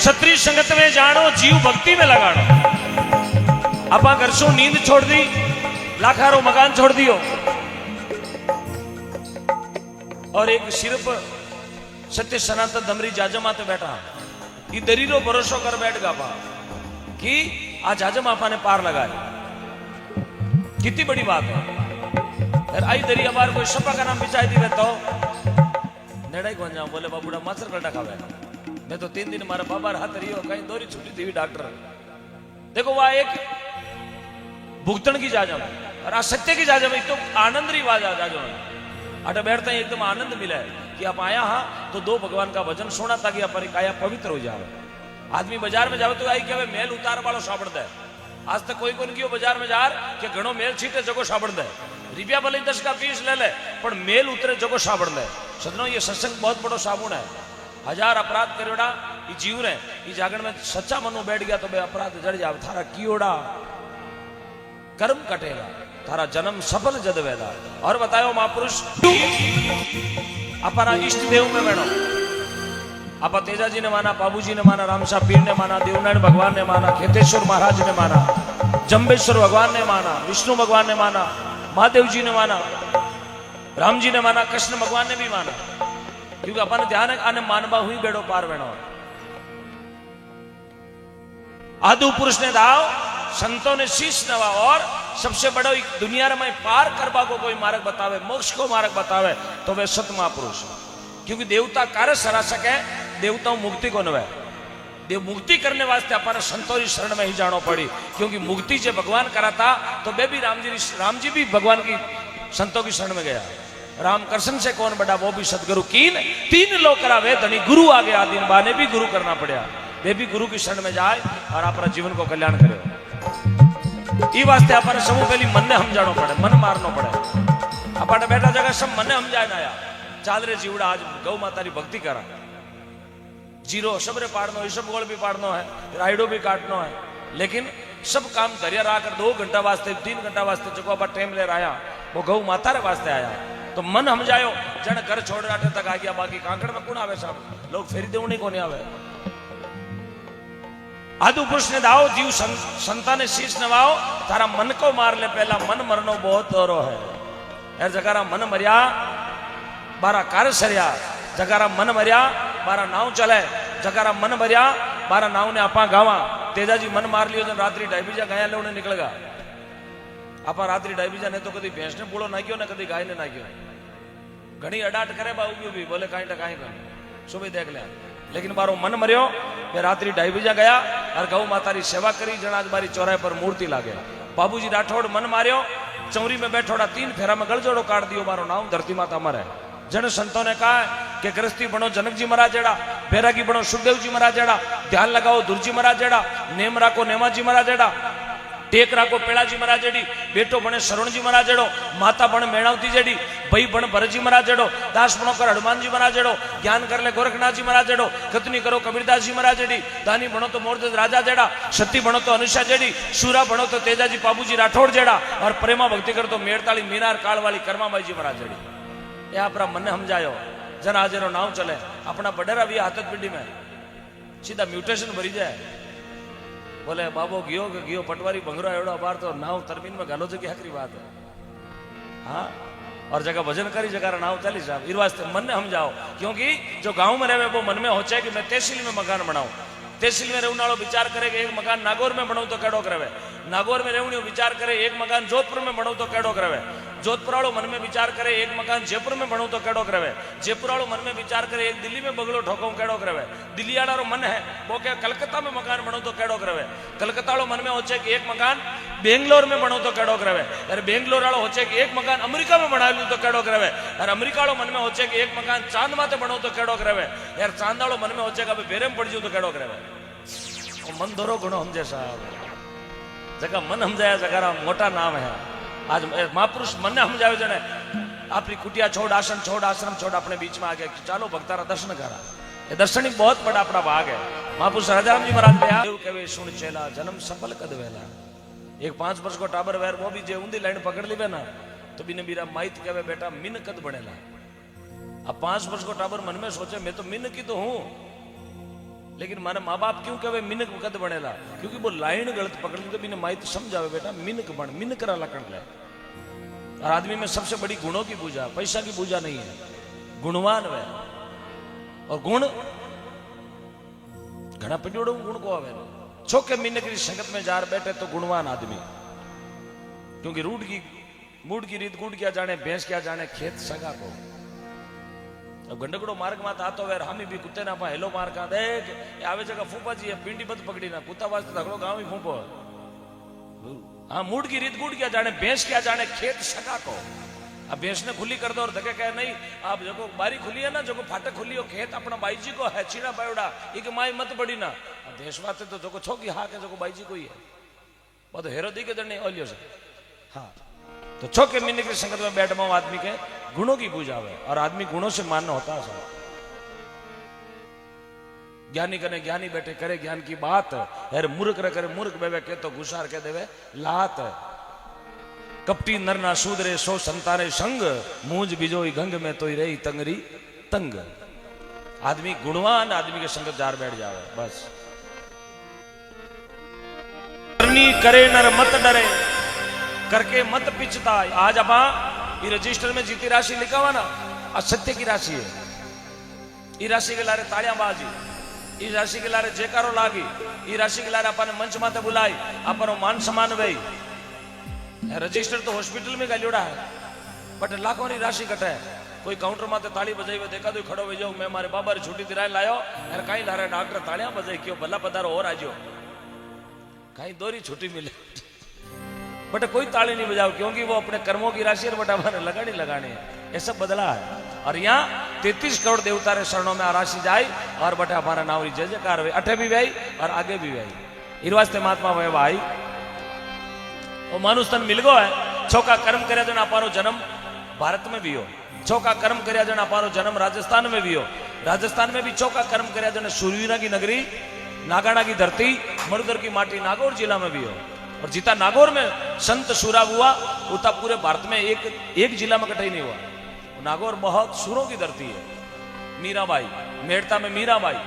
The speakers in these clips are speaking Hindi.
क्षत्रिय संगत में जानो, जीव भक्ति में लगानो। आपा करशो नींद छोड़ दी, लाखारो मकान छोड़ दियो और एक सिर्फ सत्य सनातन दमरी जाजम आते बैठा, ये दरीरो भरोसो कर बैठ गा पा कि आज जाजम आपा ने पार लगाए। कितनी बड़ी बात है। आई दरी अबार कोई सपा का नाम बिछाई दी तो नेड़ा ही जाऊं, बोले बाबूड़ा माचर कटा खावे। मैं तो 3 दिन मारा बाबा हाथ रही कहीं दोरी छुट्टी थी डॉक्टर। देखो वह एक भुगतन की जाजम और आ सत्य की जाजम, एक तो आनंद री वाजा जाजम। अट बैठते ही एकदम आनंद मिला है कि आप आया हाँ तो 2 भगवान का भजन सुना ताकि हमारी काया पवित्र हो जाए। आदमी बाजार में जावे तो आई कहे मेल उतार वालों साबड़ दे। आज तक कोई कोन कियो बाजार में जार कि घणो मेल छीटे जगो साबड़ दे, रुपया भले 10 का 20 ले ले पर मेल उतरे जगो साबड़ दे। सदनो ये सत्संग बहुत बड़ो साबुन है। 1000 अपराध करोड़ा ये जीव ने ये जागरण में सच्चा मनु बैठ गया तो बे अपराध जड़ जावे। थारा कियोड़ा कर्म कटेगा, थारा जन्म सफल जद वेदा। और बतायो महापुरुष अपना इष्ट देव में बैठो। आपा तेजा जी ने माना, बाबू जी ने माना, रामशाह पीर ने माना, देवनारायण भगवान ने माना, खेतेश्वर महाराज ने माना, जम्बेश्वर भगवान ने माना, विष्णु भगवान ने माना, महादेव जी ने माना, राम जी ने माना, कृष्ण भगवान ने भी माना। क्योंकि अपन ध्यान है आने मानवा हुई बेड़ो पार बेड़ो। आदु पुरुष ने दाव, संतों ने शीश नवा और सबसे बड़ो दुनिया में पार करवा को कोई मार्ग बतावे, मोक्ष को मार्ग बतावे तो वे सत महापुरुष। क्योंकि देवता कार्य सरा सके, देवताओं मुक्ति को नवे। देव मुक्ति करने वास्ते अपन संतों की शरण में ही जानो पड़ी। क्योंकि मुक्ति से भगवान कराता तो बे भी राम जी भी भगवान की संतों की शरण में गया। राम कृष्ण से कौन बड़ा, वो भी सदगुरु कीन 3 लोग करावे धनी गुरु आगे आदि बाने भी गुरु करना पड़ा। वे भी गुरु की शरण में जाए और अपना जीवन को कल्याण करे। ई वास्ते अपन समूह पहली मन ने हम जानो पड़े, मन मारनो पड़े। अपन बैठा जगह सब मन ने हम जाए ना यार चाल रे जीवड़ा आज गौ माता की भक्ति करा। जीरो सबरे पाड़नो है, सब गोल भी पाड़नो है, राइडो भी काटनो है, लेकिन सब काम धरिया रहा कर 2 घंटा वास्ते 3 घंटा वास्ते जो आप टाइम ले आया वो गौ माता रे वास्ते आया। तो मन हम जायो जन घर छोड़ राटे तक आ गया। बाकी कांकड़ में कौन आवे साहब, लोग फेरी देवनी को नहीं आवे। आदु पुरुष ने दाओ, जीव संता ने शीश नवाओ, तारा मन को मार ले पहला, मन मरनो बहुत दौरो है। यार जगारा मन मरिया बारा कार्य सरिया, जगारा मन मरिया बारा नाव चले, जगारा मन मरिया बारा नाव ने आपा गावा। तेजा जी मन मार लियो जन रात्रि डायबीजा गाया ले निकल गया। आपा रात्रि डायबीजा ने तो कभी भैंस ने पूड़ो नाख्यो ने कभी गाय ने नाख्यो। घनी अडाट करे बाबू भी बोले कहीं टकाई कर सुबह देख ले। लेकिन बारो मन मरियो मैं रात्रि डायबीजा गया और गौ माता की सेवा करी। जनाज बारी चौराहे पर मूर्ति लागे। बाबूजी राठौड़ मन मारियो, चौरी में बैठोड़ा 3 फेरा में गलजोड़ो काट दियो। मारो नाम धरती माता मरे। जन संतों ने कहा कि गृहस्थी बनो जनक जी महाराज जेड़ा, बैरागी बनो सुखदेव जी महाराज जेड़ा, ध्यान लगाओ दुर्जी महाराज जेड़ा, नेम राखो नेमा जी महाराज जेड़ा, टेक राखो पेड़ा जी महाराज जेड़ी, बेटो बने शरण जी महाराज जेड़ो, माता बने मेणावती जेड़ी, भाई बने भरत जी महाराज जेड़ो, दास बनो कर हनुमान जी महाराज जेड़ो, ज्ञान कर ले गोरखनाथ जी महाराज जेड़ो, कतनी करो कबीरदास जी महाराज जेड़ी, दानी बनो तो मोरदज राजा जेड़ा, सती बनो तो अनुषा जेड़ी, सूरा बनो तो तेजाजी बाबूजी राठौड़ जेड़ा, और प्रेमा भक्ति कर तो मेड़ताली मीनार काल वाली कर्माबाई जी महाराज जेड़ी। ये अपना मन समझायो जन आज नाव चले। अपना बडेरा भी हाथत पिंडी में सीधा म्यूटेशन भरी जाए। बोले बाबो गियो पटवारी भंगरो एवढो अबार तो नाव तरमीन में गालो जो की हकरी बात है। हाँ और जगह भजन करी जगह नाव चली साहब। इस वास्ते मन ने हम जाओ। क्योंकि जो गांव में रहे वो मन में हो कि मैं तहसील में मकान बनाऊं। तहसील में रहने वालों विचार करे कि एक मकान नागौर में बनाऊं तो केड़ो करे। नागौर में रहने विचार करे एक मकान जोधपुर में बनाऊं तो केड़ो करे। जोधपुर वालों मन में विचार करे एक मकान जयपुर में बनाऊं तो केड़ो करे। जयपुर वालों मन में विचार करे एक दिल्ली में बगलो ठोकाऊं केड़ो करे। दिल्ली वालों मन है वो क्या कलकत्ता में मकान बनाऊं तो केड़ो करे। कलकत्ता वालों मन में हो कि एक मकान बेंगलोर में बनाऊं तो केड़ो करे। यार बेंगलोर वालों हो कि एक मकान अमेरिका में बना लूं तो केड़ो करे। यार अमेरिका वालों मन में हो कि एक मकान चांद माते बनाऊं तो केड़ो करे। यार चांद वालों मन में हो कि बेरे में पड़ जाऊं तो केड़ो करे। मन धोरो गुणो हमजे साहब। जगह मन समझाया जगह मोटा नाम है। आज महापुरुष मन ने समझावे जने अपनी कुटिया छोड़ आश्रम छोड़ अपने बीच में आ गया कि चलो भक्तारा दर्शन करा। ये दर्शन ही बहुत बड़ा अपना भाग है। महापुरुष राजाराम जी महाराज ने देव कहे सुन चेला जन्म सफल कद वेला। एक 5 वर्ष को टाबर वैर वो भी जे ऊंधी लाइन पकड़ लीवे ना तो बिने बीरा माइत कहे बेटा मिन कद बनेला। अब 5 वर्ष को टाबर मन में सोचे मैं तो मिन की तो हूं लेकिन मारे माँ बाप क्यों कहे मिनक कद बनेला, क्योंकि वो लाइन गलत पकड़ ली तो बिना माई तो समझावे बेटा मिनक बन, मिनक करा लकड़ ले। और आदमी में सबसे बड़ी गुणों की पूजा, पैसा की पूजा नहीं है, गुणवान वह। और गुण घना पिंडोड़ो गुण को आवे छोके मिनक की संगत में जार बैठे तो गुणवान आदमी, क्योंकि रूट की मूड की रीत गुड़ क्या जाने, भैंस क्या जाने, खेत सगा को। अब गंडकड़ो मार्ग में आतो वेर हामी भी कुत्ते ना पा हेलो मार का देख आवे जगह फूफा जी पिंडी बद पकड़ी ना कुत्ता वास्ते धगड़ो गांव ही फूफो। हाँ मूड की रीत गुड़ क्या जाने, भैंस क्या जाने, खेत सगा को। अब भैंस ने खुली कर दो और धके कहे नहीं आप जो बारी खुली है ना, जो फाटक खुली हो खेत अपना बाई जी को है, चीना बायोड़ा एक माई मत बड़ी ना। देश वास्ते तो जो छोकी हाँ के जो बाई जी को ही है वो तो हेरो दी के दर नहीं ओलियो से। हाँ तो छोके मिनक की संगत में बैठ पाओ आदमी के गुणों की पूजा है, और आदमी गुणों से मानना होता है सब। ज्ञानी कने ज्ञानी बैठे करे ज्ञान की बात, अरे मूर्ख रे करे मूर्ख बेवे के तो घुसार के देवे लात। कपटी नर ना सूदरे सो संतारे संग, मूंज बिजोई गंग में तो रही तंगरी तंग। आदमी गुणवान आदमी के संगत जार बैठ जावे बस। करनी करे नर मत डरे, करके मत पिछता। आज अपा ये रजिस्टर में जीती राशि लिखा हुआ ना, असत्य की राशि है। ये राशि के लारे तालियां बाजी, इस राशि के लारे जयकारो लागी, ये राशि के लारे अपन मंच माते बुलाई, अपन मान सम्मान वही। रजिस्टर तो हॉस्पिटल में गलियोड़ा है, बट लाखों की राशि कटे। कोई काउंटर माते ताली बजाई हुए देखा तो खड़ो हो जाओ, मैं मारे बाबा री छुट्टी दिलाए लायो, यार कहीं लारे डॉक्टर तालियां बजाई क्यों भला पधारो और आजो, कहीं दोरी छुट्टी मिले बट कोई ताली नहीं बजाओ, क्योंकि वो अपने कर्मों की राशि बट हमारे लगानी है। ये सब बदला है। और यहाँ 33 करोड़ देवता रे शरणों में आ राशि जाए और बटे हमारा नाम जय जयकार हुए, अठे भी भाई और आगे भी भाई। इस वास्ते महात्मा भाई भाई वो मानुस्तन मिल गो है। छोका कर्म करे जन अपारो जन्म भारत में भी हो, छोका कर्म करे जन अपारो जन्म राजस्थान में भी हो, राजस्थान में भी छोका कर्म करे जन शूरवीरा की नगरी नागाना की धरती मरुदर की माटी नागौर जिला में भी हो। और जितना नागौर में संत सूरा हुआ उतना पूरे भारत में एक जिला में कहीं नहीं हुआ। नागौर बहुत सूरों की धरती है। मीराबाई, मेड़ता में मीराबाई,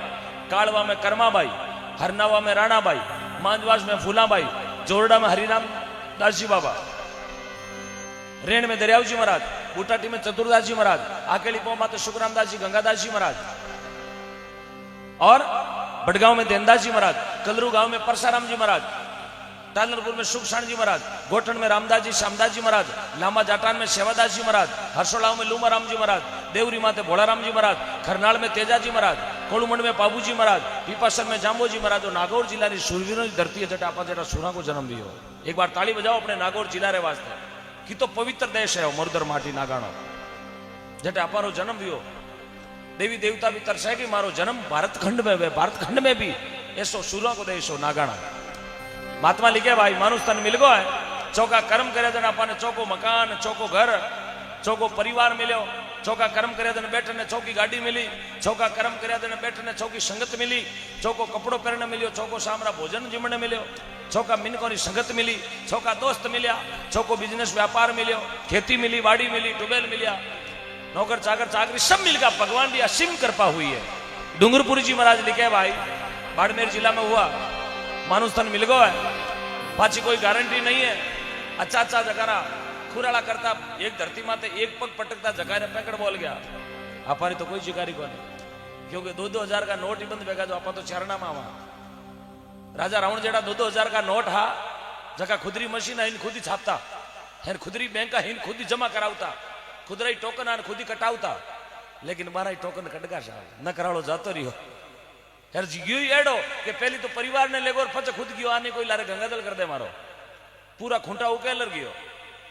कालवा में कर्माबाई, हरनावा में राणाबाई, मांजवास में फूलाबाई, जोरडा में हरिराम दास जी बाबा, रेण में दरियाव जी महाराज, बूटाटी में चतुरदास जी महाराज, आकेली पौ माते सुखराम दास जी गंगादास जी महाराज, और बड़गांव में देनदास जी महाराज, कलरू गांव में परसाराम जी महाराज, तालनपुर में सुखसाण जी महाराज, गोठन में रामदास जी श्यामदास जी महाराज, लांबा जाटान में सेवादास जी महाराज, हर्षोलाव में लूमाराम जी महाराज, देवरी माते भोलाराम जी महाराज, खरनाल में तेजा जी महाराज, कोलुमंड में पाबू जी महाराज, पीपासन में जाम्बो जी महाराज। और नागौर जिला की शूरवीरों की धरती है जटा आपा जटा सूरा को जन्म भी हो। एक बार ताली बजाओ अपने नागौर जिला रे वास्ते कि तो पवित्र देश है मरुदर माटी नागाणो जटे अपारो जन्म भी हो। देवी देवता भी तरसे कि मारो जन्म भारत खंड में हुए, भारत खंड में भी ऐसो सूरा को देश हो नागाणा। महात्मा लिखे भाई मानुस्तन मिल गो है। चौका कर्म करे जन अपने चौको मकान, चौको घर, चौको परिवार मिलो। चौका कर्म करे जन बैठने चौकी गाड़ी मिली, चौका कर्म करे जन बैठने चौकी संगत मिली, चौको कपड़ो पहनने मिलियो, चौको सामरा भोजन जिमने मिलियो, चौका मिनकों की संगत मिली, चौका दोस्त मिलिया, चौको बिजनेस व्यापार मिलियो, खेती मिली, वाड़ी मिली, टूबेल मिलिया, नौकर चाकर चाकरी सब मिलकर भगवान की असीम कृपा हुई है। डूंगरपुरी जी महाराज लिखे भाई बाड़मेर जिला में हुआ, मानुस्थान मिल गो है, पाची कोई गारंटी नहीं है। अच्छा जगारा खुराला करता एक धरती माते एक पग पटकता जगारे पैकड़ बोल गया। अपारी तो कोई शिकारी को नहीं, क्योंकि 2-2 हजार का नोट ही बंद बेगा तो आपा तो चरणा में आवा। राजा रावण जेड़ा 2-2 हजार का नोट हा जगह खुदरी मशीन है खुद ही छापता है, खुदरी बैंक हिन खुद ही जमा करावता, खुदरा टोकन आने खुद ही कटावता। लेकिन मारा टोकन कटगा साहब न कराड़ो जातो रही हो यार जियो ही एडो कि पहली तो परिवार ने लेगो और फच खुद गयो आने कोई लारे गंगाजल कर दे मारो पूरा खूंटा उकेलर गयो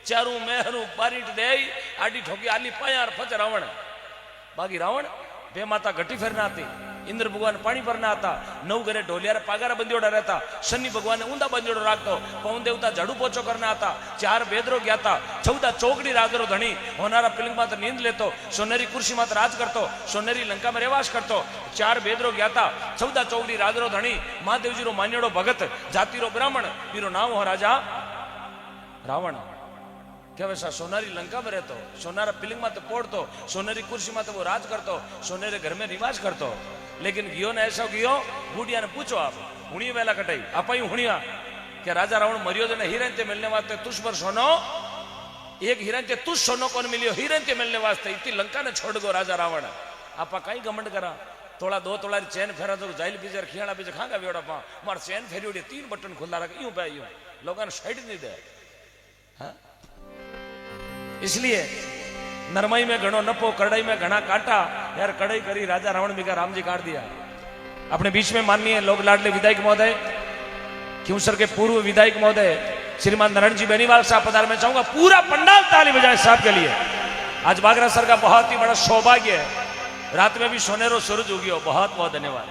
चारू मेहरू बारीट दे आडी ठोकी आली पाया और फच रावण बाकी रावण बे माता घटी फेरना आती, इंद्र भगवान पानी पर ना आता, 9 घरे ढोलिया पागारा बंदियोड़ा रहता, शनि भगवान ऊंधा बंदियोड़ो राखतो, पवन देवता झाड़ू पोछो करना आता, 4 बेदरो गया था, 14 चौकड़ी राजरो धनी होनारा पिलिंग मात्र नींद लेतो, सोनेरी कुर्सी मात्र राज करतो, सोनेरी लंका में रेवास करतो, 4 बेदरो गया था, 14 चौकड़ी राजरो धनी महादेव जी रो मान्योड़ो भगत, जाति रो ब्राह्मण, बीरो नाम हो राजा रावण। કે વૈસા સોનારી લંકા में रहतो, सोनारा पिलिंग में तो पोड़तो, सोनेरी कुर्सी में तो वो राज करतो, सोनेरे घर में रिवाज करतो। लेकिन गियो ने ऐसा गियो, बूढ़िया ने पूछो आप हुणी वेला कटाई आप हुणिया कि राजा रावण मरियो जने हिरण ते मिलने वास्ते तुष पर सोनो, एक हिरण ते तुष सोनो कौन मिलियो हिरण ते मिलने वास्ते इतनी लंका ने छोड़ गो राजा रावण। आप कहीं घमंड करा तोड़ा 2 तोड़ा चैन फेरा तो जाइल बीजर खियाड़ा बीजर खागा बेड़ा पा मार चैन फेरी उड़ी 3 बटन खुला रख यूं पे यूं लोगों ने साइड नहीं दे। हाँ? इसलिए नरमई में घणो नफो कड़ाई में घना कांटा। यार कड़ाई करी राजा रावण भी का राम जी काट दिया। अपने बीच में माननीय लोक लाडले विधायक महोदय क्यूसर के पूर्व विधायक महोदय श्रीमान नारायण जी बेनीवाल साहब पधार। मैं चाहूंगा पूरा पंडाल ताली बजाए साहब के लिए। आज बागरा सर का बहुत ही बड़ा सौभाग्य है, रात में भी सोनेरो सूरज उगियो। बहुत बहुत धन्यवाद।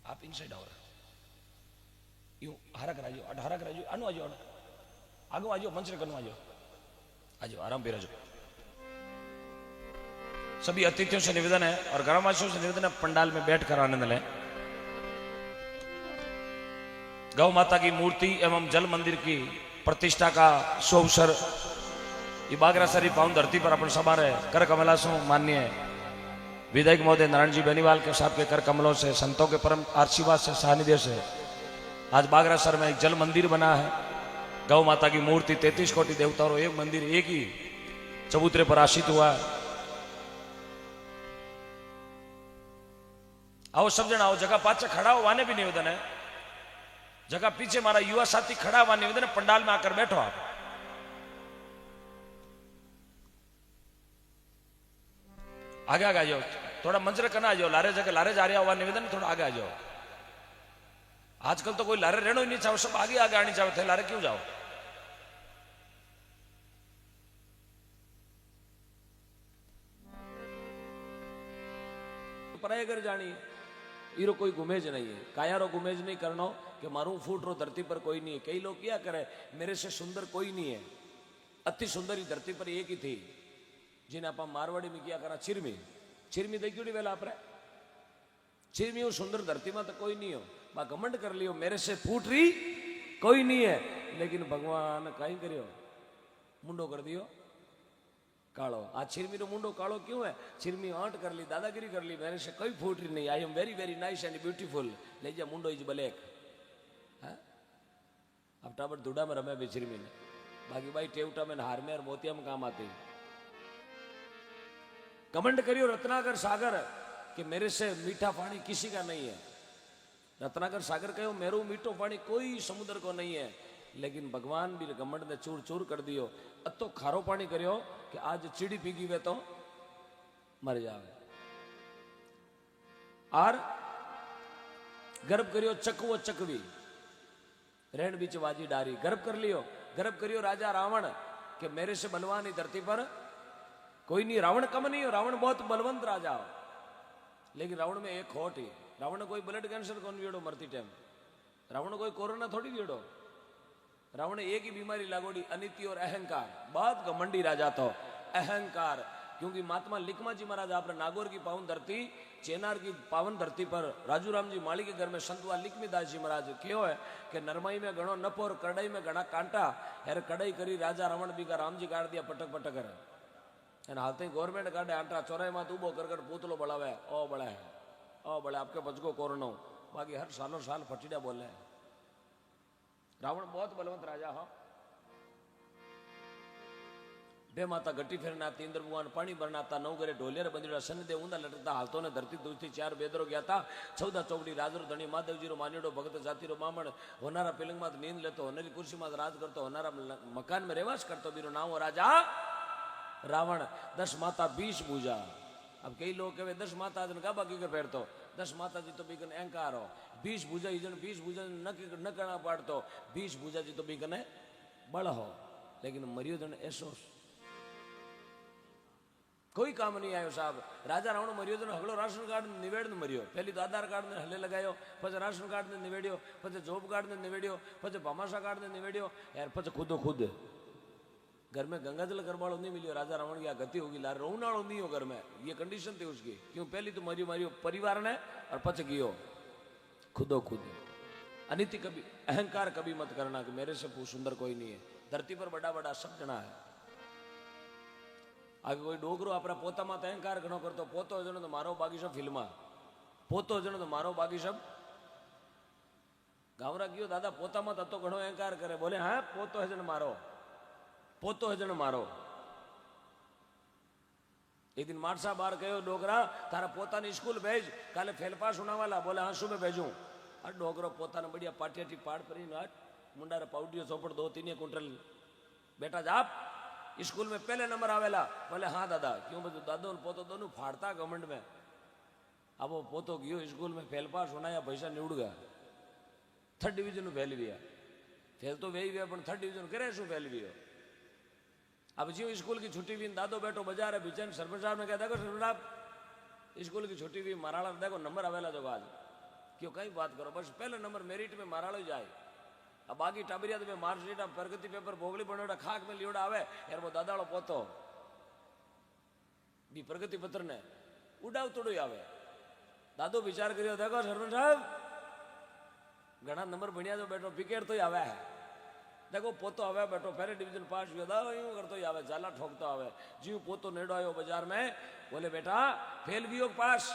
आप इनसाइड आओ, यूं हारा कराइयो, अठारा कराइयो, अनु आजो, आगो आजो, मंच रे कनु आजो, आजो आराम पे रहो। सभी अतिथियों से निवेदन है और ग्रामवासियों से निवेदन है पंडाल में बैठकर आनंद लें। गौ माता की मूर्ति एवं जल मंदिर की प्रतिष्ठा का शुभ अवसर ये बागरासरी पावन धरती पर अपन सभा रहे कर कमलासों माननीय विधायक महोदय नारायण जी बेनीवाल के साहब के कर कमलों से संतों के परम आशीर्वाद से सानिध्य से आज बागरासर में एक जल मंदिर बना है। गौ माता की मूर्ति 33 कोटि देवताओं एक मंदिर एक ही चबूतरे पर आशित हुआ है। आओ सब जन आओ, जगह पाचे खड़ा होने भी निवेदन है, जगह पीछे हमारा युवा साथी खड़ा हुआ निवेदन है, पंडाल में आकर बैठो आप। आगे आगे आ जाओ, थोड़ा मंजर करना आ जाओ, लारे जगह लारे जा रहा हुआ निवेदन थोड़ा आगे आ जाओ। आजकल तो कोई लारे रहना ही नहीं चाहो, सब आगे आगे आनी चाहो थे, लारे क्यों जाओ। पराए घर जानी ईरो कोई गुमेज नहीं है, कायारो गुमेज नहीं करना कि मारू फूट रो धरती पर कोई नहीं है। कई लोग क्या करे मेरे से सुंदर कोई नहीं है, अति सुंदर ही धरती पर एक ही थी जिन्हें आप मारवाड़ी में क्या करा चिरमी चिरमी देखी वेला आप चिरमी हो सुंदर धरती में तो कोई नहीं हो, बा घमंड कर लियो मेरे से फूट रही कोई नहीं है। लेकिन भगवान कहीं करियो मुंडो कर दियो कालो। आज चिरमी रो मुंडो कालो क्यों है, चिरमी आंट कर ली दादागिरी कर ली, मेरे से कोई फूट रही नहीं, I am very very nice and beautiful, ले जा मुंडो इज ब्लैक। अब टाबर धुडा में रमे भी चिरमी ने, बाकी भाई टेवटा में हार में और मोतिया में काम आते। कमेंट करियो रत्नाकर सागर कि मेरे से मीठा पानी किसी का नहीं है। रत्नाकर सागर कहो मेरो मीठो पानी कोई समुद्र को नहीं है, लेकिन भगवान भी घमंड ने चूर चूर कर दियो। अतो खारो पानी करियो कि आज चिड़ी पीगी वे तो मर जावे। और गर्भ करियो चकवो चकवी रेण बीच वाजी डारी, गर्भ कर लियो, गर्भ करियो राजा रावण कि मेरे से बलवान ही धरती पर कोई नहीं। रावण कम नहीं हो, रावण बहुत बलवंत राजा हो, लेकिन रावण में एक खोट ही, रावण कोई ब्लड कैंसर कौन वीड़ो मरती टाइम, रावण कोई कोरोना थोड़ी वीड़ो, रावण एक ही बीमारी लागोड़ी अनिति और अहंकार। बहुत घमंडी राजा तो अहंकार, क्योंकि महात्मा लिखमा जी महाराज आपने नागौर की पावन धरती चेनार की पावन धरती पर राजूराम जी माली के घर में संतवा लिखमीदास जी महाराज क्यों है कि नरमाई में घणो नफो और कड़ाई में घना कांटा। यार कड़ाई करी राजा रावण भी का राम जी काट दिया पटक पटक कर, हालते गवर्नमेंट काटे आटा चौराहे में उबो कर पूतलो बढ़ावे ओ बड़ा है ओ बड़ा आपके बचको कोरोना, बाकी हर सालों साल फटीडा बोले। रावण बहुत बलवंत राजा हो। बे माता गट्टी फेरनाती इंद्र भगवान पानी भरनाता नौ करे ढोलियर बंदीड़ा सन दे ऊंदा लटकता हालतो ने धरती दूरती 4 बेदरो गया था 14 चौकड़ी राजरो धनी महादेव जी रो मान्योड़ो भगत जाति रो मामण होनारा पिलंग मात नींद लेतो होनारी कुर्सी मात राज करतो होनारा मकान में रेवास करतो बीरो नाम हो राजा रावण। 10 माता 20 भुजा। अब कई लोग कहे 10 माता जन का बाकी कर फेरतो, 10 माता जी तो बीकन अहंकार हो, 20 भुजा इजन 20 भुजा न करना पाड़तो, 20 भुजा जी तो बीकने बड़ हो, लेकिन मरियो जन ऐसो कोई काम नहीं आयो साहब। राजा रावण मरियो तो हगड़ो राशन कार्ड निवेड़ मरियो। पहली तो आधार कार्ड ने हले लगायो, પછી राशन कार्ड ने निवेड़ियो, પછી जॉब कार्ड ने निवेड़ियो, પછી भामाशा कार्ड ने निवेड़ियो यार, પછી खुदो खुद घर में गंगा जल करवाड़ो नहीं मिलियो। राजा रावण की गति होगी लार रोनाड़ो नहीं हो घर में, ये कंडीशन थी उसकी। क्यों? पहली तो मरियो मरियो परिवार ने और પછી गयो खुदो खुद। अनिति कभी अहंकार कभी मत करना कि मेरे से सुंदर कोई नहीं है। धरती पर बड़ा बड़ा सब जना है। आगे कोई डोगरो अपना पोता में अहंकार घणो करतो, पोतो जनो तो मारो बाकी सब फिल्म, पोतो जनो तो मारो बाकी सब। गावरा गयो दादा पोता में तो घणो अहंकार करे। बोले हाँ पोतो है जन मारो, पोतो है जन मारो। एक दिन मार साहब बार कहो डोगरा तारा पोता ने स्कूल भेज, काले फेल पास होना वाला। बोले हाँ सुबह भेजू। और डोगरो पोता ने बढ़िया पाटियाटी पाड़ परी मुंडा रे पाउडियो चौपड़ 2-3 कुंटल बेटा जाप स्कूल में पहले नंबर आवेला। बोले हाँ दादा। क्यों? बोले दादो पोतो दोनों फाड़ता गवर्नमेंट में। अब वो पोतो गयो स्कूल में फेल पास होना या पैसा निउड़ गया, 3rd डिवीजन फेल गया। फेल तो वही गया पर 3rd डिवीजन करे शू फेल गयो। अब जी स्कूल की छुट्टी भी दादो बैठो बाजार है बिचन सरपंच साहब ने कहा देखो सरपंच साहब स्कूल की छुट्टी भी माराड़ा देखो नंबर आवेला जो आज। क्यों? कई बात करो बस पहले नंबर मेरिट में माराड़ो जाए। अब बाकी टाबरिया तो मार्कशीट प्रगति पेपर भोगली बनोड़ा खाक में लियोड़ा आवे यार वो दादाड़ो पोतो भी प्रगति पत्र ने उड़ाव तोड़ो आवे। दादो विचार करियो देखो सरपंच साहब घना नंबर बढ़िया जो बैठो पिकेट तो ही आवे है। देखो पोतो आवे बैठो पहले डिवीजन पास हुआ था यूं करतो ही आवे, जाला ठोकतो आवे। जीव पोतो नेड़ो आयो बाजार में। बोले बेटा फेल वियोग पास।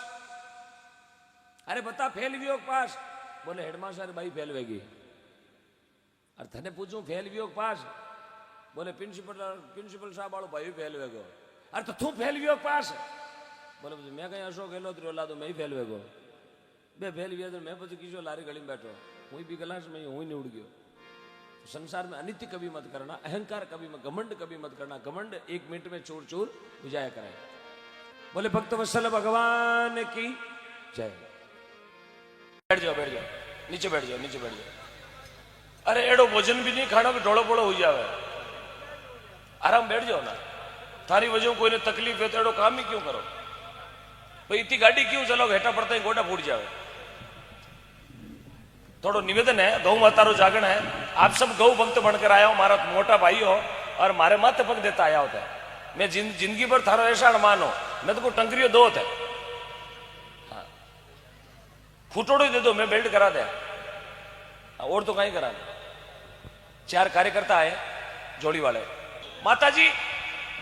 अरे बता फेल वियोग पास। बोले हेडमास्टर भाई फेल वेगी। और थने पूछूं फेल वियोग पास। बोले प्रिंसिपल साहब वालों भाई फेल वेगो। अरे तो तू फेल वियोग पास। बोले मैं कहीं अशोक गहलोत रोला तो मैं ही फेल वेगो। बे फेल विया तो मैं પછી किशो लारी गली में बैठो हुई भी क्लास में हुई नहीं उड़ गयो। संसार में अनित्य कभी मत करना, अहंकार कभी मत, घमंड कभी मत करना। घमंड 1 मिनट में चूर चूर बुझाया करे। बोले भक्त वत्सल भगवान की जय। बैठ जाओ नीचे बैठ जाओ। अरे एड़ो भोजन भी नहीं खाना कि ढोलो बोलो हो जावे। आराम बैठ जाओ ना। थारी वजह कोई ने तकलीफ है तो एड़ो काम ही क्यों करो भाई? इतनी गाड़ी क्यों चलो हेठा पड़ता है गोटा फूट जावे। थोड़ो निवेदन है, गौ माता रो जागरण है। आप सब गौ भक्त बनकर आया हो, मारा मोटा भाई हो और मारे माथे पग देता आया होता है। मैं जिंदगी भर थारो ऐसा मानो मैं तो को टंकरियो दो है। हाँ फुटोड़ो दे दो मैं बेल्ट करा दे और तो कहीं करा दे। 4 कार्यकर्ता आए जोड़ी वाले। माता जी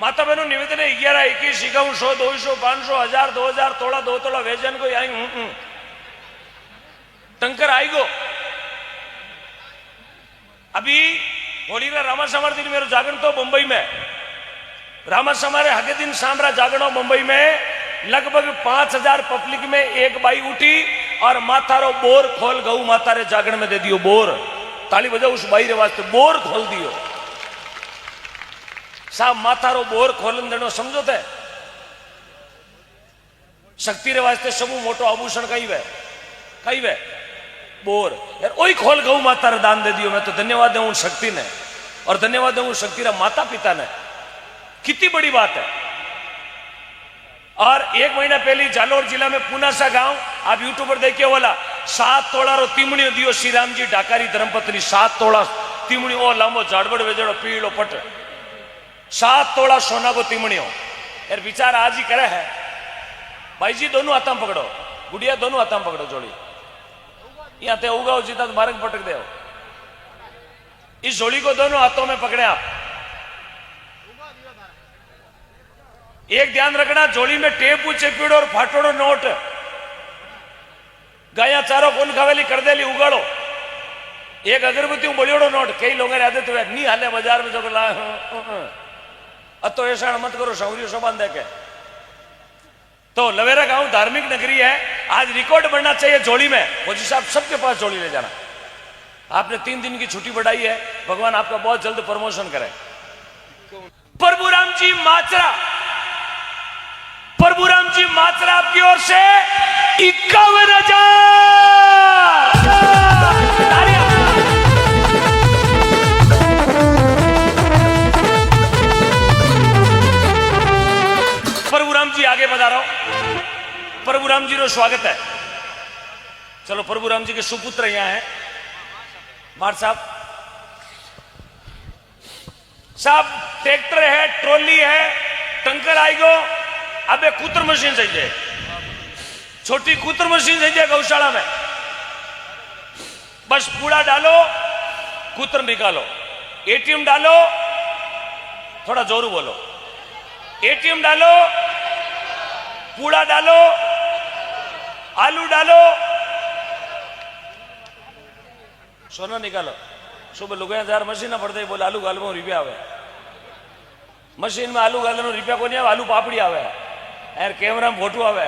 माता बहनों निवेदन है 11, 21, 100, 200, 500, 1000, 2000 तोड़ा 2 तोड़ा वेजन को आई टंकर आई गो। अभी होली रा रामा समार दिन मेरो जागरण तो मुंबई में रामा समारे हगे दिन सामरा जागरणो मुंबई में लगभग 5000 पब्लिक में एक बाई उठी और माथारो बोर खोल गऊ माता रे जागरण में दे दियो। बोर ताली बजाओ उस बाई रे वास्ते बोर खोल दियो साहब। माथारो बोर खोलन देनो समझो थे शक्ति रे वास्ते सबू मोटो आभूषण कई वे बोर यार ओई खोल गऊ माता रे दान दे दियो। मैं तो धन्यवाद दूं शक्ति ने और धन्यवाद दूं शक्ति रा माता पिता ने। कितनी बड़ी बात है। और 1 महीना पहले जालोर जिला में पुनासा गांव आप यूट्यूब पर देखिए वाला 7 तोड़ा रो तीमणियों दियो श्री राम जी डाकारी धर्मपत्नी 7 तोड़ा तीमणी ओ लांबो झाड़बड़ वेजड़ो पीड़ो पट 7 तोड़ा सोना को तीमणियों यार विचार आज ही करे है। भाई जी दोनों हाथों पकड़ो, गुड़िया दोनों हाथों पकड़ो जोड़ी यहाँ ते उगाओ जीता तो मार्ग पटक दे। इस जोड़ी को दोनों हाथों में पकड़े आप। एक ध्यान रखना जोड़ी में टेपू चेपीड़ो और फाटोड़ो नोट गाया चारो कौन खावेली कर देली उगाड़ो। एक अगरबत्ती बड़ियोड़ो नोट कई लोगों ने आदत हुआ नहीं हाले बाजार में जो तो ऐसा मत करो सौरियो सोबान देखे। तो लवेरा गांव धार्मिक नगरी है। आज रिकॉर्ड बनना चाहिए जोड़ी में। फौजी साहब सबके पास जोड़ी ले जाना। आपने 3 दिन की छुट्टी बढ़ाई है, भगवान आपका बहुत जल्द प्रमोशन करे। प्रभुराम जी मात्रा आपकी ओर से 51,000 प्रभु बधारो। प्रभु राम जी रो स्वागत है। चलो प्रभु राम जी के सुपुत्र यहाँ है मार साहब। साहब ट्रैक्टर है, ट्रॉली है, टंकर आएगो। अब एक कूतर मशीन चाहिए, छोटी कूतर मशीन चाहिए गौशाला में। बस कूड़ा डालो, कूतर निकालो। एटीएम डालो, थोड़ा जोरू बोलो। एटीएम डालो, कूड़ा डालो, आलू डालो, सोना निकालो। सुबह लोग हजार मशीन पड़ते बोले आलू गाल में रुपया आवे। मशीन में आलू गाल रुपया को नहीं आवे, आलू पापड़ी आवे यार। कैमरा में फोटो आवे।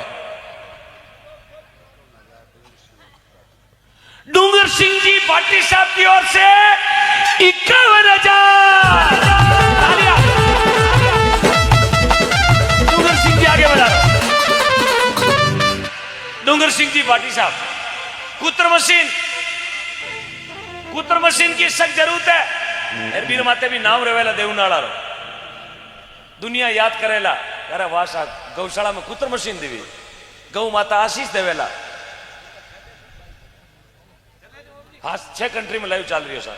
डूंगर सिंह जी पाटिल साहब की ओर से 51,000 तालियां। डूंगर सिंह जी आगे बढ़ा रहा। डूंगर सिंह जी पाटिल साहब, कूतर मशीन की सख्त जरूरत है। बीर माते भी नाम रेवेला देवनाड़ा रो, दुनिया याद करेला। अरे वाह साहब, गौशाला में कूतर मशीन देवी, गौ माता आशीष देवेला। हाँ 6 कंट्री में लाइव चल रही हो सर।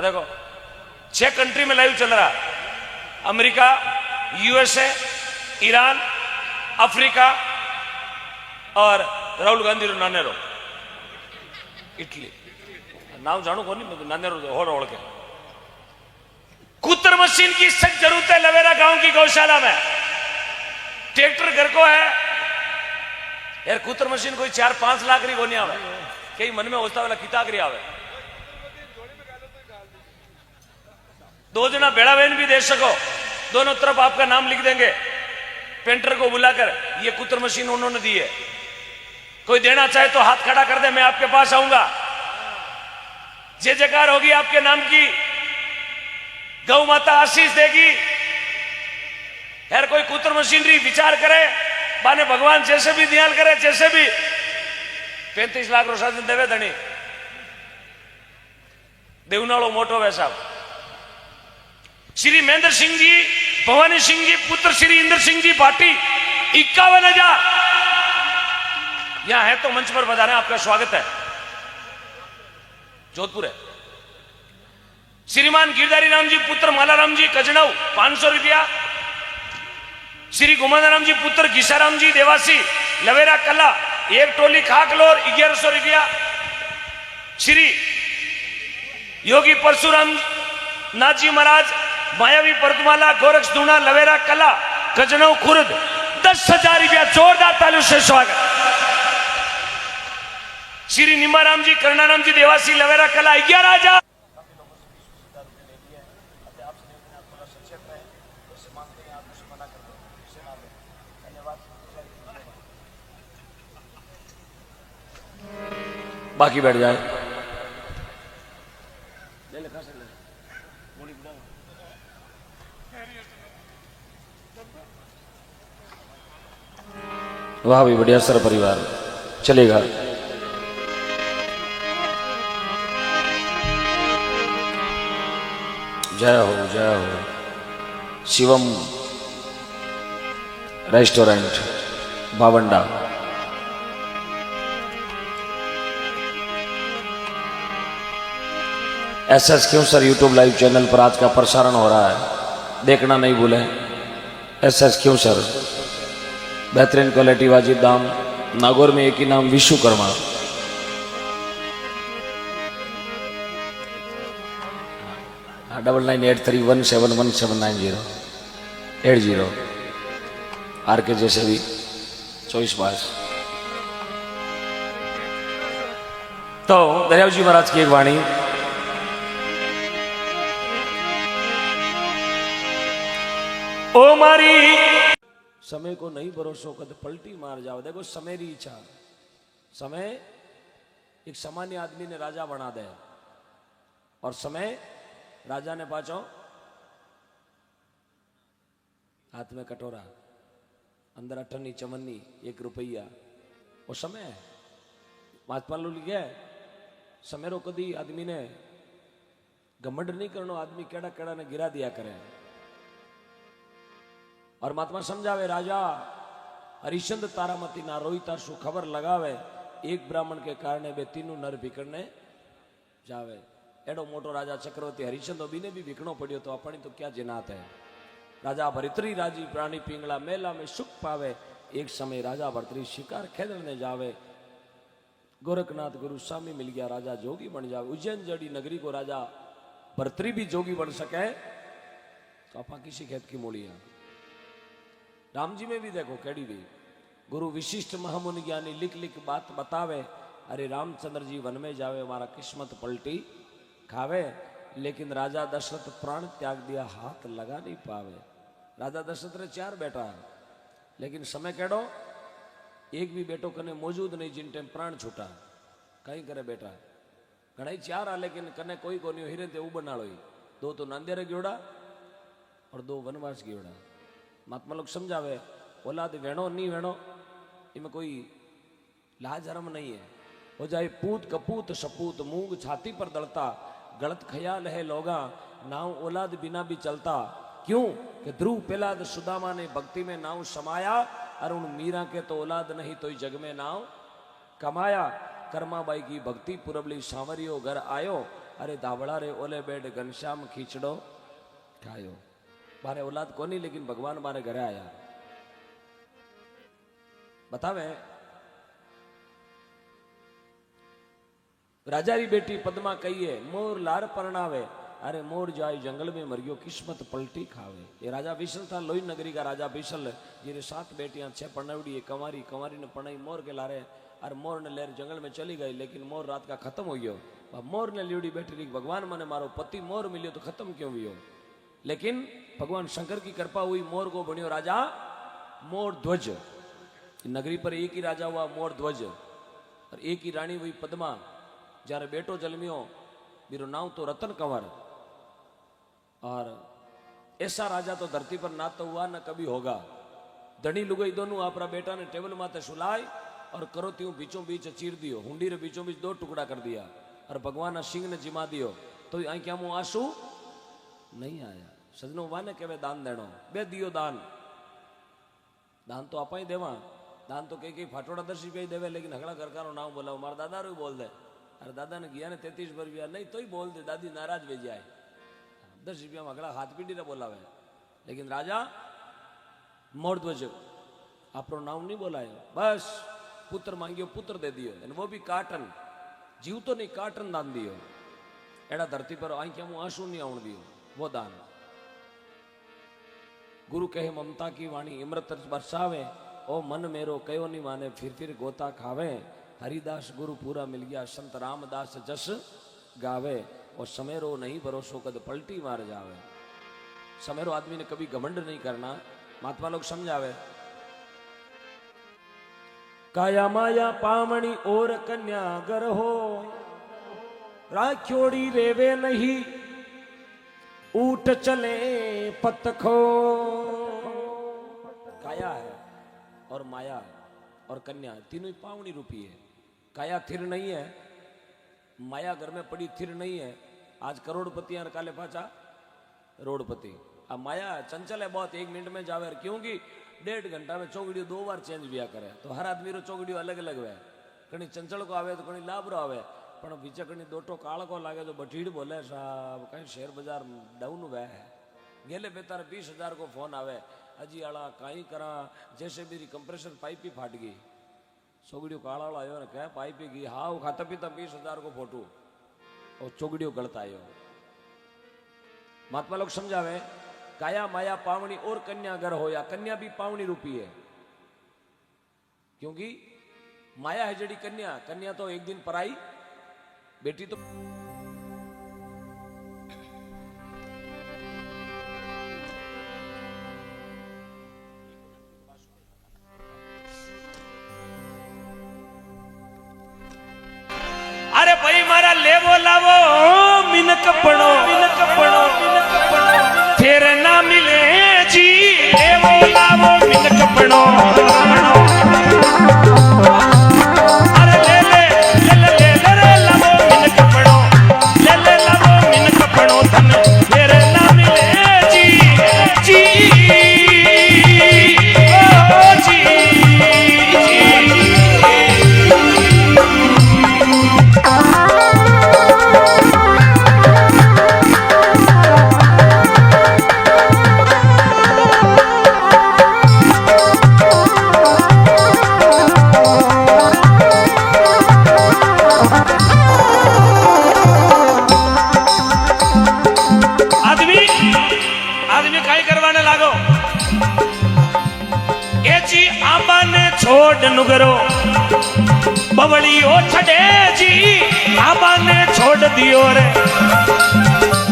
देखो 6 कंट्री में लाइव चल रहा। अमेरिका, यूएसए, ईरान, अफ्रीका और राहुल गांधी रो नानेरो इटली। नाम जानू को नहीं, नानेरो होड़ ओढ़ के। कूतर मशीन की सख्त जरूरत है लवेरा गांव की गौशाला में। ट्रैक्टर घर को है यार, कूतर मशीन कोई 4-5 लाख री को नहीं आवे। कई मन में होता वाला कितागरी आवे। 2 जना बेड़ा बहन भी दे सको, दोनों तरफ आपका नाम लिख देंगे। पेंटर को बुलाकर ये कूतर मशीन उन्होंने दी है, कोई देना चाहे तो हाथ खड़ा कर दे, मैं आपके पास आऊंगा। जय जयकार होगी आपके नाम की, गौ माता आशीष देगी। यार कोई कूतर मशीनरी विचार करे, बाने भगवान जैसे भी दयाल करे, जैसे भी 35 लाख रो साधन देवे धनी। देवनाड़ो मोटो है साहब। श्री महेंद्र सिंह जी, भवानी सिंह जी पुत्र श्री इंद्र सिंह जी भाटी 51,000 यहां है तो मंच पर बता रहे हैं, आपका स्वागत है। जोधपुर है। श्रीमान गिरधारी राम जी पुत्र मालाराम जी कजनऊ 500 रुपया। श्री गुमानाराम जी पुत्र घिसाराम जी देवासी लवेरा कला एक टोली खाकलोर 1100 रुपया। श्री योगी परशुराम नाथ जी महाराज मायावी परतमाला गोरक्ष दूना लवेरा कला कजनऊ खुर्द 10,000 रुपया। जोरदार तालियों से स्वागत। श्री निमाराम जी करणाराम जी देवासी लवेरा कला 11,000। बाकी बैठ जाए। वाह भी बढ़िया सर परिवार चलेगा। जय हो जय हो। शिवम रेस्टोरेंट बावंडा। SS क्यों सर यूट्यूब लाइव चैनल पर आज का प्रसारण हो रहा है, देखना नहीं भूलें। SS क्यों सर, बेहतरीन क्वालिटी वाजिब दाम। नागौर में एक ही नाम विश्वकर्मा। हाँ 9983171790 RK जैसे भी 24 पास। तो दरियाव जी महाराज की एक वाणी। ओ मारी समय को नहीं भरोसो कद पलटी मार जाओ। देखो समय की इच्छा, समय एक सामान्य आदमी ने राजा बना दे और समय राजा ने पाचो हाथ में कटोरा, अंदर अठन्नी चमन्नी 1 रुपया। वो समय है। महात्मा लोग लिखे समय रो कदी आदमी ने घमंड नहीं करनो। आदमी केड़ा केड़ा ने गिरा दिया करे। और महात्मा समझावे राजा हरिश्चंद तारामती ना रोहिता शु खबर लगावे एक ब्राह्मण के कारण बे तीनों नर भीकड़ने जावे। एडो मोटो राजा चक्रवर्ती हरिश्चंद बीने भी भीकणो पड़ियो तो अपनी तो क्या जिनात है। राजा भरतरी राजी प्राणी पिंगला मेला में सुख पावे। एक समय राजा भरतरी शिकार खेलने जावे। गोरखनाथ गुरु स्वामी मिल गया, राजा जोगी बन जावे। उज्जैन जड़ी नगरी को राजा भरतरी भी जोगी बन सके तो आप किसी खेत की मोड़िया। राम जी में भी देखो कैडी भी गुरु विशिष्ट महामुनि ज्ञानी लिख लिख बात बतावे। अरे रामचंद्र जी वन में जावे हमारा किस्मत पलटी खावे, लेकिन राजा दशरथ प्राण त्याग दिया, हाथ लगा नहीं पावे। राजा दशरथ रे 4 बेटा है, लेकिन समय केड़ो एक भी बेटो कने मौजूद नहीं जिन टाइम प्राण छूटा। कहीं करे बेटा घणाई 4 आ, लेकिन कने कोई को नहीं हिरे ते ऊ बनाड़ो। 2 तो नांदेरे गयोड़ा और 2 वनवास गयोड़ा। महात्मा लोग समझावे औलाद वेणो नहीं वेणो इनमें कोई लाज हरम नहीं है। हो जाए पूत कपूत सपूत मूंग छाती पर दलता, गलत ख्याल है लोगा नाव औलाद बिना भी चलता। क्यों कि ध्रुव पेलाद सुदामा ने भक्ति में नाव समाया, और उन मीरा के तो औलाद नहीं तो जग में नाव कमाया। कर्माबाई की भक्ति पुरबली सांवरियो घर आयो, अरे दावड़ा रे ओले बेड घनश्याम खींचड़ो खायो। मारे औलाद को नहीं, लेकिन भगवान मारे घरे आया। बतावे राजा री बेटी पद्मा कहिए मोर लार परणावे, अरे मोर जाय जंगल में मर गयो किस्मत पलटी खावे। ये राजा विशल था, लोही नगरी का राजा विशल, जिन्हें 7 बेटियां 6 पढ़नावड़ी, कंवारी कंवारी ने पढ़ाई मोर के लारे, और मोर ने लेर जंगल में चली गई। लेकिन मोर रात का खत्म हो गयो। मोर ने लियोड़ी बैठी रही, भगवान मने मारो पति मोर मिलियो तो खत्म क्यों हुई। लेकिन भगवान शंकर की कृपा हुई, मोर को बनियो राजा मोर ध्वज। नगरी पर एक ही राजा हुआ मोर ध्वज, और एक ही रानी हुई पद्मा। जયારે बेटो जन्मियो बीरो नाम तो रतन कंवर, और ऐसा राजा तो धरती पर ना तो हुआ ना कभी होगा। धनी लुगाई दोनों आपरा बेटा ने टेबल माथे सुलाय और करो त्यों बीचों बीच चीर दियो, हुंडी रे बीचों बीच 2 टुकड़ा कर दिया, और भगवान सिंह ने जिमा दियो। तो आई क्या मुंह आंसू नहीं आया। सजनो वाने केवे दान देनो, बे दियो दान। दान तो आपा ही देवा, दान तो कई फाटोड़ा 10 रुपया ही देवे, लेकिन हगड़ा घर का नाम बोला मारा दादा रू बोल दे। अरे दादा ने गया ने 33 रुपया नहीं तो ही बोल दे, दादी नाराज भेज जाए। 10 रुपया में अगला हाथ पीटी बोलावे। लेकिन राजा मोरध्वज आपरो नाम नहीं बोलायो, बस पुत्र मांगियो पुत्र दे दियो, वो भी काटन, जीव तो नहीं काटन दान दियो। एड़ा धरती पर आंखियां मुंह आंसू नहीं आउण दियो, वो दान। गुरु कहे ममता की वाणी इमृत बरसावे, ओ मन मेरो कयो नहीं माने फिर गोता खावे। हरिदास गुरु पूरा मिल गया, संत रामदास जस गावे। और समेरो नहीं भरोसो कद पलटी मार जावे। समेरो आदमी ने कभी घमंड नहीं करना। महात्मा लोग समझावे काया माया पामणी और कन्या गर हो, राख्योड़ी रेवे नहीं ऊट चले पतखो। काया है और माया और कन्या तीनों ही पावनी रूपी है। काया थिर नहीं है, माया घर में पड़ी थिर नहीं है। आज करोड़पति और काले पाचा रोडपति। अब माया चंचल है बहुत, 1 मिनट में जावे, क्योंकि 1.5 घंटा में चौगड़ियो 2 बार चेंज भी करे। तो हर आदमी रो चौगड़ियो अलग अलग है। कहीं चंचल को आवे तो कहीं लाभरो आवे, पण बीचा कहीं 2 काल को लागे तो बठीड़ बोले साहब कहीं शेयर बाजार डाउन हुआ है। गेले बेतार 20,000 को फोन आवे, अजी आला कहीं करा जैसे मेरी कंप्रेसर पाइप ही फाट गई। चौगड़ियो काला आयो ने कहे पाइप ही गई, हाँ खाता पीता 20,000 को फोटो और चौगड़ियो गलत आयो। महात्मा लोग समझावे काया माया पावनी और कन्या घर हो, या कन्या भी पावनी रूपी है। क्योंकि माया है जड़ी कन्या, कन्या तो एक दिन पराई बेटी तो अरे भाई मारा लेवो लावो मिनक पड़ो फिर ना मिले जी। लेवो लावो मिनक पड़ो, अरे ले ले ले ले ले ले रे लावो मिनक पड़ो, ले ले लावो मिनक पड़ो, तन फिर ना मिले जी जी। काई करवाने लागो ए जी आंबा ने छोड़ नुगरो बवड़ी ओ छड़े जी आंबा ने छोड़ दियो रे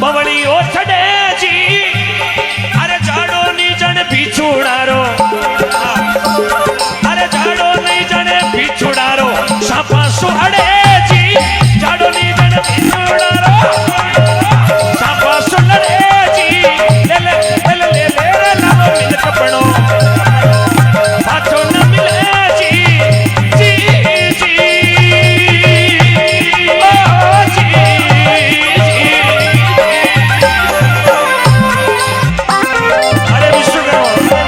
बवड़ी ओ छड़े जी अरे जाड़ो नी जन बिछुड़ारो अरे जाड़ो नी जन बिछुड़ारो सापा सुहड़े जी जाड़ो नी जन बिछुड़ारो सापा सुहड़े जी ले ले ले ले ले रे लालो मिल कपड़ो पाछो न मिले जी जी जी ओ जी जी अरे विश्वकर्मा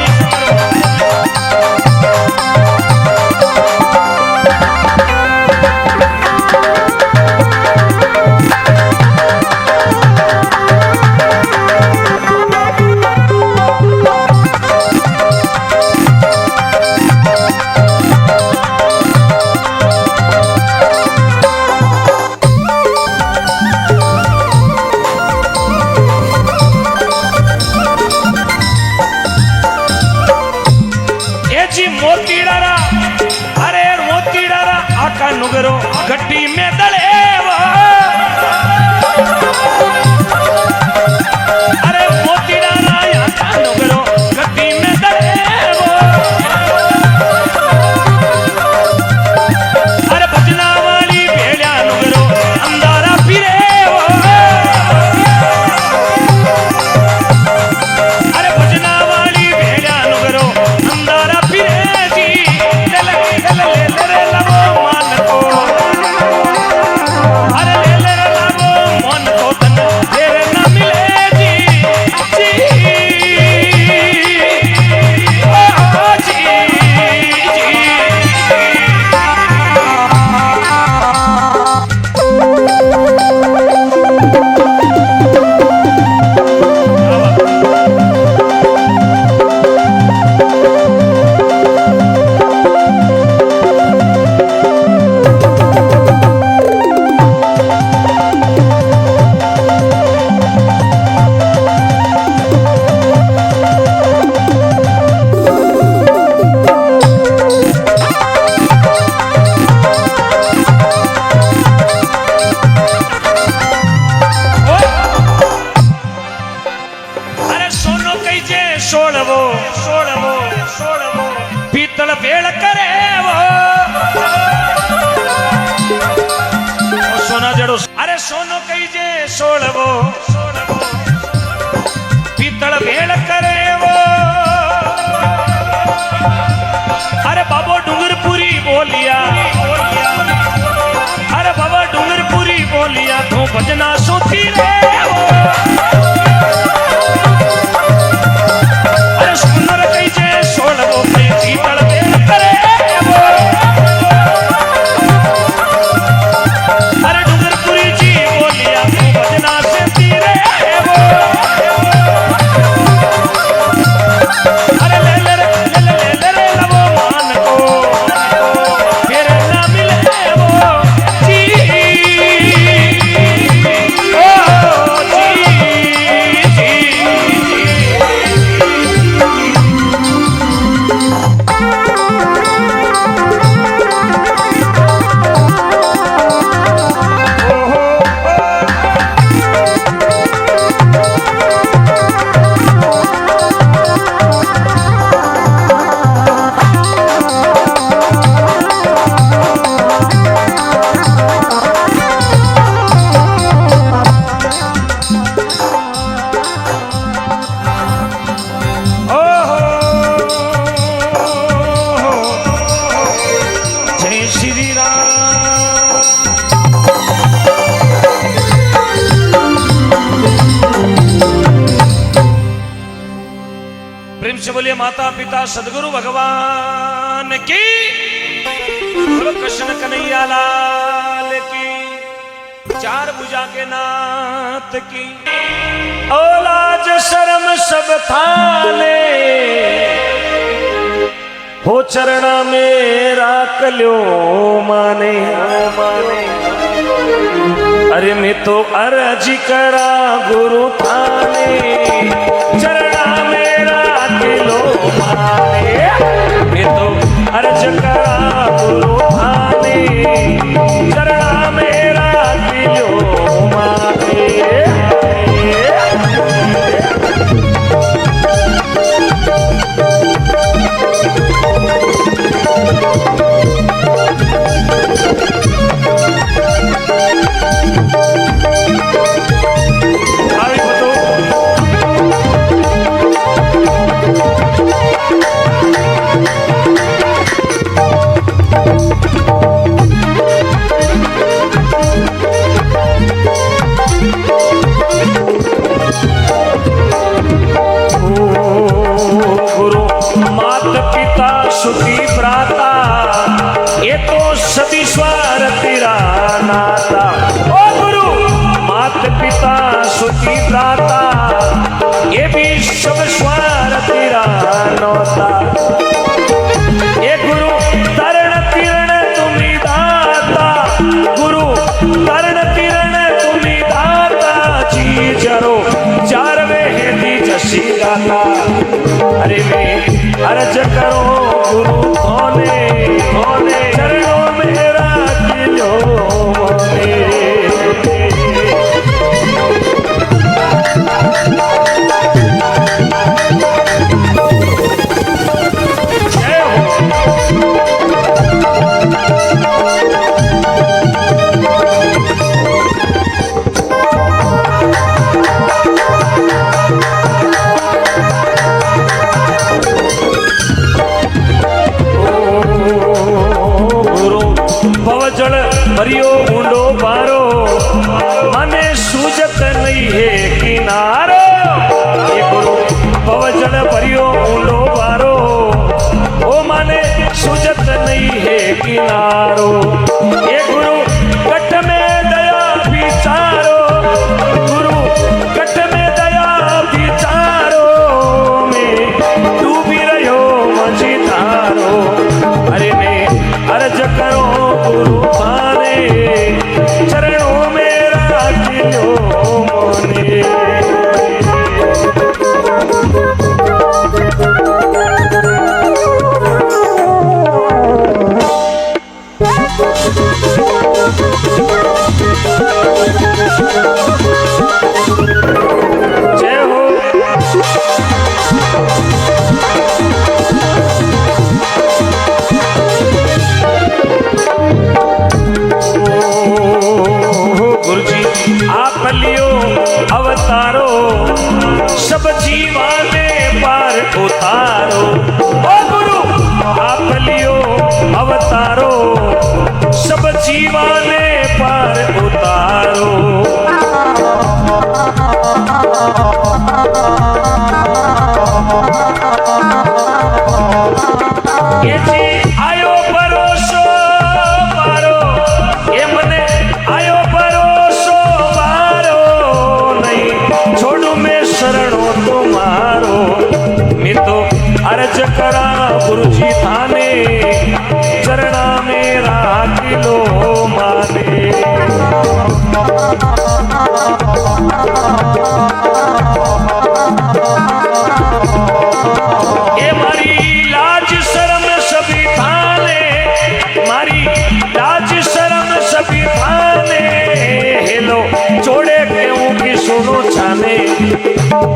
मोतीडारा अरे मोतीडारा आका नुगरो गड्डी में दले वो अरे मोतीडारा आका नुगरो गड्डी में दले वो अरे भजना वाली भेड़िया नुगरो अंधारा फिरे वो अरे भजना वाली भेड़िया नुगरो अंधारा फिरे सोड़वो सोड़वो सोड़वो पीतल भेड़ करे वो सोना जड़ो अरे सोनो कही जे सोड़वो सोड़वो पीतल भेड़ करे वो अरे बाबो डूंगरपुरी बोलिया अरे बाबा डूंगरपुरी बोलिया तू भजना सोती रे वो सुंदर कई जे सोड़वो प्रीति तड़पे करे वो अरे डूंगरपुरी जी बोलिया तू भजना से तीरे वो अरे ले ले रे ले ले ले रे लवो मान को फिर ना मिले वो जी ओ जी जी प्रेम से बोलिए माता पिता सदगुरु भगवान की, बोलो कृष्ण कन्हैया लाल की, चार भुजा के नाथ की। ओ लाज शर्म सब थाने हो चरणा मेरा कल्यो माने माने। अरे मैं तो अर्जी करा गुरु थाने चरणा में करा गुरु थाने चरणा मेरा दिलो माने सुखी प्राता ये तो सदी स्वर तेरा नाता ओ गुरु मात पिता सुखी प्राता ये भी सब स्वर तेरा नौता ये गुरु तरण किरण तुम्ही दाता गुरु तरण किरण तुम्ही दाता जी जरो चारवे हेती जसी गाता अरे वे अर्ज करो गुरु होने होने चरणों मेरा दिलो मोने जय हो जल भरियो ऊंडो बारो मने सूजत नहीं है किनारो ये गुरु भवजल भरियो ऊंडो बारो ओ मने सूजत नहीं है किनारो ये गुरु कट में दया विचारो गुरु कट में दया विचारो में डूबी रहो मझी तारो अरे मैं अर्ज करो गुरु थाने चरणों मेरा दिलो मोने जय हो आप लियो अवतारो सब जीवा ने पार उतारो ओ गुरु आप लियो अवतारो सब जीवा ने पार उतारो ये जी आयो भरोसो पारो ये मने आयो भरोसो पारो नहीं छोड़ू मैं शरणो तुम्हारो मैं तो अर्ज करा गुरु जी थाने चरणा मेरा दिलो माने ये मारी लाज शर्म सभी थाने मारी लाज शर्म सभी थाने हेलो छोड़े क्यों की सुनो छाने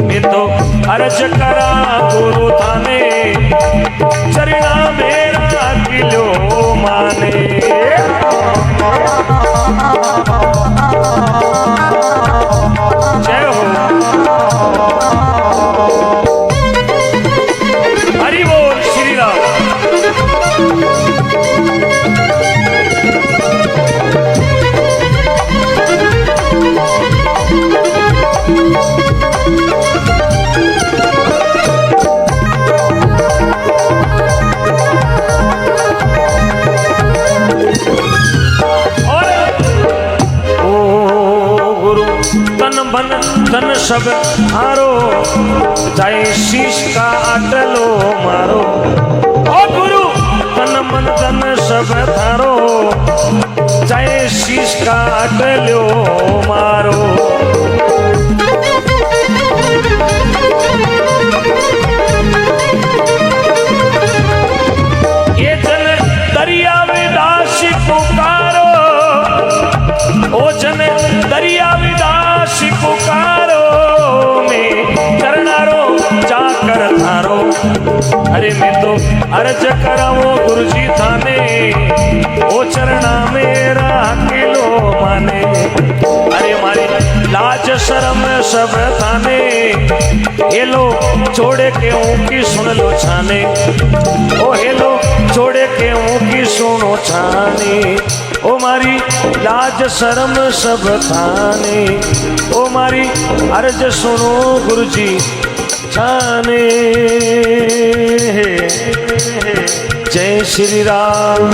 मैं तो अर्ज करा गुरु थाने चरणा मेरा दिलो माने जय हो हरि बोल श्री राम बन धन सब हारो जाए शीश का अटलो मारो ओ गुरु तन मन धन सब थारो जाए शीश का अटलो मारो ये जन अरे मैं तो अर्ज करावो गुरु जी थाने, ओ चरणा मेरा किलो माने। अरे मारी लाज शर्म सब थाने, हेलो छोड़े के की सुन लो छाने, ओ हेलो छोड़े के की सुनो छाने। ओ मारी लाज शर्म सब थाने, ओ मारी अर्ज सुनो गुरु जी छाने। जय श्री राम।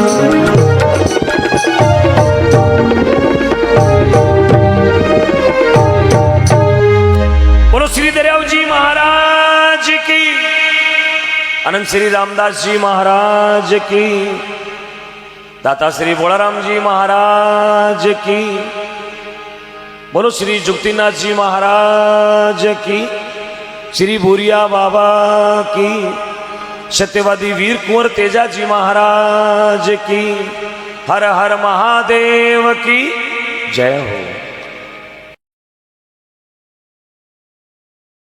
बोलो श्री दरियाव जी महाराज की, अनंत श्री रामदास जी महाराज की, दाता श्री बोलाराम जी महाराज की, बोलो श्री जुक्तिनाथ जी महाराज की, श्री भूरिया बाबा की, सत्यवादी वीर कुंवर तेजा जी महाराज की, हर हर महादेव की जय हो।